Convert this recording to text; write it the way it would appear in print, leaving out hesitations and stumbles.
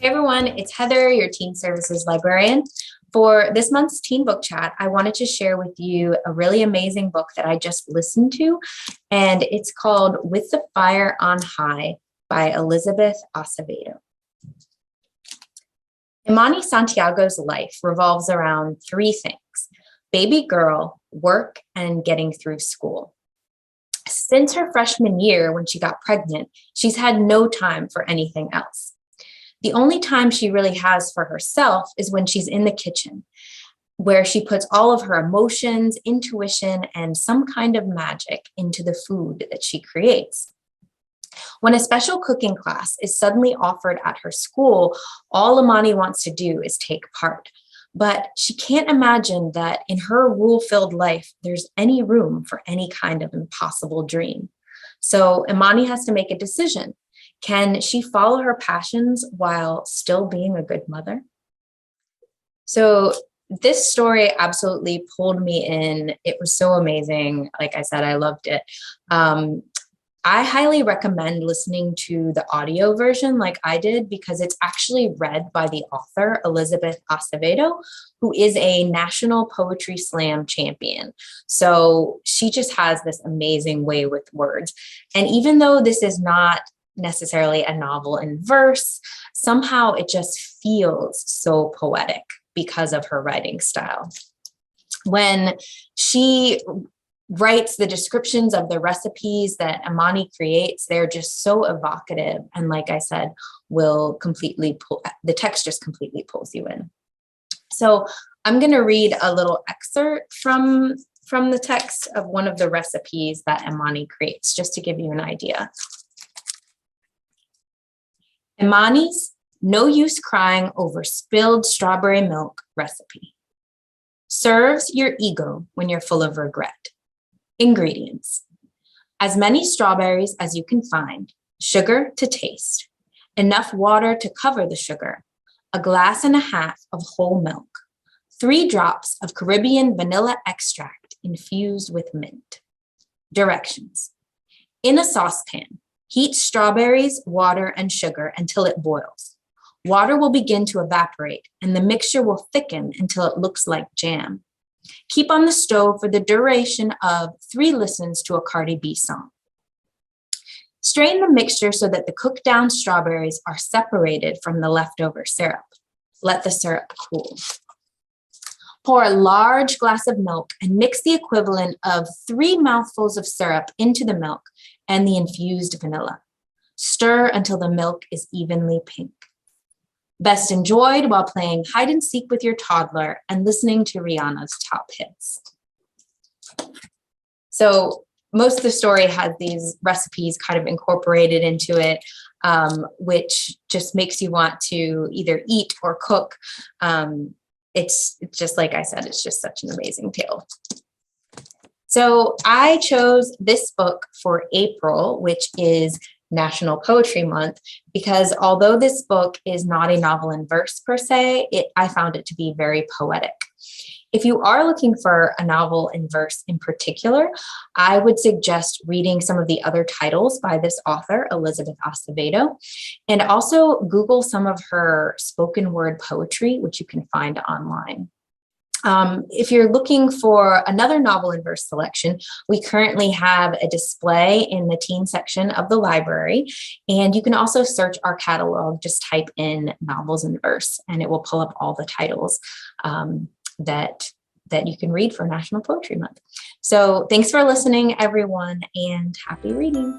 Hey everyone, it's Heather, your Teen Services Librarian. For this month's Teen Book Chat, I wanted to share with you a really amazing book that I just listened to, and it's called With the Fire on High by Elizabeth Acevedo. Imani Santiago's life revolves around three things: baby girl, work, and getting through school. Since her freshman year, when she got pregnant, she's had no time for anything else. The only time she really has for herself is when she's in the kitchen, where she puts all of her emotions, intuition, and some kind of magic into the food that she creates. When a special cooking class is suddenly offered at her school, all Imani wants to do is take part. But she can't imagine that in her rule-filled life, there's any room for any kind of impossible dream. So Imani has to make a decision. Can she follow her passions while still being a good mother? So this story absolutely pulled me in. It was so amazing. Like I said, I loved it. I highly recommend listening to the audio version like I did, because it's actually read by the author, Elizabeth Acevedo, who is a National Poetry Slam champion. So she just has this amazing way with words. And even though this is not necessarily a novel in verse, somehow it just feels so poetic because of her writing style. When she writes the descriptions of the recipes that Imani creates, they're just so evocative, and like I said, will completely pull, the text just completely pulls you in. So I'm going to read a little excerpt from the text of one of the recipes that Imani creates, just to give you an idea. Imani's no use crying over spilled strawberry milk recipe. Serves your ego when you're full of regret. Ingredients: as many strawberries as you can find, sugar to taste, enough water to cover the sugar, a glass and a half of whole milk, 3 drops of Caribbean vanilla extract infused with mint. Directions: in a saucepan, heat strawberries, water, and sugar until it boils. Water will begin to evaporate, and the mixture will thicken until it looks like jam. Keep on the stove for the duration of 3 listens to a Cardi B song. Strain the mixture so that the cooked down strawberries are separated from the leftover syrup. Let the syrup cool. Pour a large glass of milk and mix the equivalent of 3 mouthfuls of syrup into the milk and the infused vanilla. Stir until the milk is evenly pink. Best enjoyed while playing hide and seek with your toddler and listening to Rihanna's top hits. So most of the story has these recipes kind of incorporated into it, which just makes you want to either eat or cook. It's just, like I said, it's just such an amazing tale. So I chose this book for April, which is National Poetry Month, because although this book is not a novel in verse per se, I found it to be very poetic. If you are looking for a novel in verse in particular, I would suggest reading some of the other titles by this author, Elizabeth Acevedo, and also Google some of her spoken word poetry, which you can find online. If you're looking for another novel in verse selection, we currently have a display in the teen section of the library, and you can also search our catalog. Just type in novels in verse, and it will pull up all the titles that you can read for National Poetry Month. So thanks for listening, everyone, and happy reading.